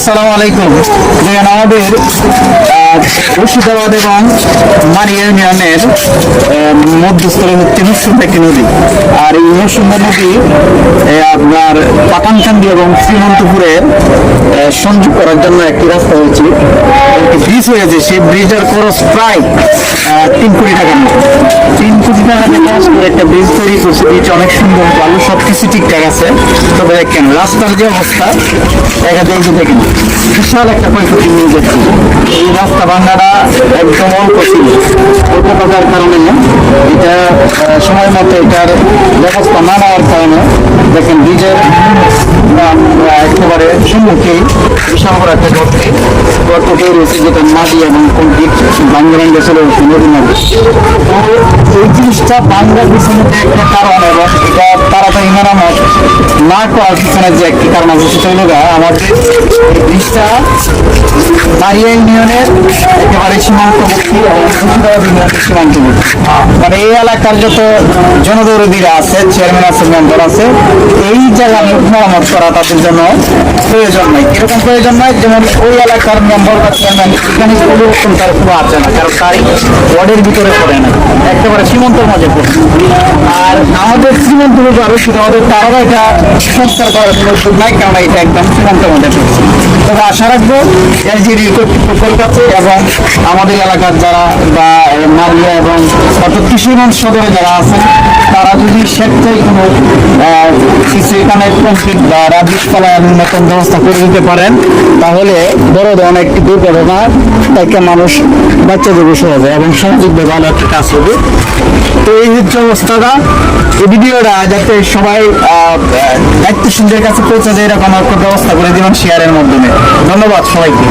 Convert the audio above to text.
আসসালামু আলাইকুম। যেখানে আমাদের মুর্শিদাবাদ এবং মানি ইউনিয়নের মধ্যস্থলে হচ্ছে নরসুন্দা একটি নদী। আর এই নরসুন্দা নদী আপনার পাঠানকান্দি এবং শ্রীমন্তপুরের সংযোগ করার জন্য একটি রাস্তা হয়েছে, একটি ব্রিজ হয়েছে। সেই ব্রিজের খরচ প্রায় 3 কোটি টাকার মতো। 3 কোটি টাকা খরচ করে একটা ব্রিজ তৈরি করছে। ব্রিজ অনেক সুন্দর, ভালো, সব কিছু ঠিকঠাক আছে। তবে দেখেন রাস্তার যে অবস্থা, দেখেন বিশাল একটা ক্ষয়ক্ষতি নিয়ে যাচ্ছে। এই রাস্তা ভাঙাটা একদম অল্প ছিল, অল্প থাকার কারণে এটা সময় মতো এটার ব্যবস্থা না নেওয়ার কারণে দেখেন ব্রিজের একেবারে সম্মুখে বিশাল বড় একটা গর্ত তৈরি হয়েছে, যেটা মাটি এবং কংক্রিট ভাঙ্গে ভাঙ্গে চলে হচ্ছে নদীর মধ্যে। তো এই জিনিসটা ভাঙ্গার পিছনে যে একটা কারণ এবং এটা তাড়াতাড়ি মেরামত না করার পিছনে যে একটি কারণ আছে, সেটা হলো আমাদের এই ব্রিজটা মারিয়া ইউনিয়নের একেবারে সীমান্তবর্তী এবং মুর্শিদাবাদ ইউনিয়নের সীমান্তবর্তী। মানে এই এলাকার যত জনদৌরদীরা আছে, চেয়ারম্যান আছে, মেম্বার আছে, এই জায়গা মেরামত করা তাদের জন্য প্রয়োজন নাই। কিরকম প্রয়োজন নয়, যেমন ওই এলাকার মেম্বার বা চেয়ারম্যান এখানে পরিবর্তন তার কোনো আছে না, কারণ তারই ওয়ার্ডের ভিতরে পড়ে না, একেবারে সীমান্তের মাঝে পড়ে। আর আমাদের সীমান্ত আরো শুধু আমাদের তারাও এটা সংস্কার করার কোনো উদ্যোগ নাই, কারণ এটা একদম সীমান্তের মধ্যে পড়ছে। তবে আশা রাখবো এলজিডি কর্তৃপক্ষের কাছে এবং আমাদের এলাকার যারা বা মারিয়া এবং অর্থাৎ কিশোরগঞ্জ সদরে যারা আছেন, তারা যদি স্বেচ্ছায় কোনো কিছু এখানে কংক্রিট বা রাবিশ ফলানোর মতন ব্যবস্থা করে দিতে পারেন, তাহলে বড় ধরনের একটি দুর্ঘটনা থেকে মানুষ বাচ্চা দেবে সহজে এবং সামাজিকভাবে ভালো একটা কাজ হবে। তো এই হচ্ছে অবস্থাটা। এই ভিডিওটা যাতে সবাই দায়িত্বশীলদের কাছে পৌঁছে যায়, এরকম একটা ব্যবস্থা করে দিবেন শেয়ারের মাধ্যমে। ধন্যবাদ সবাইকে।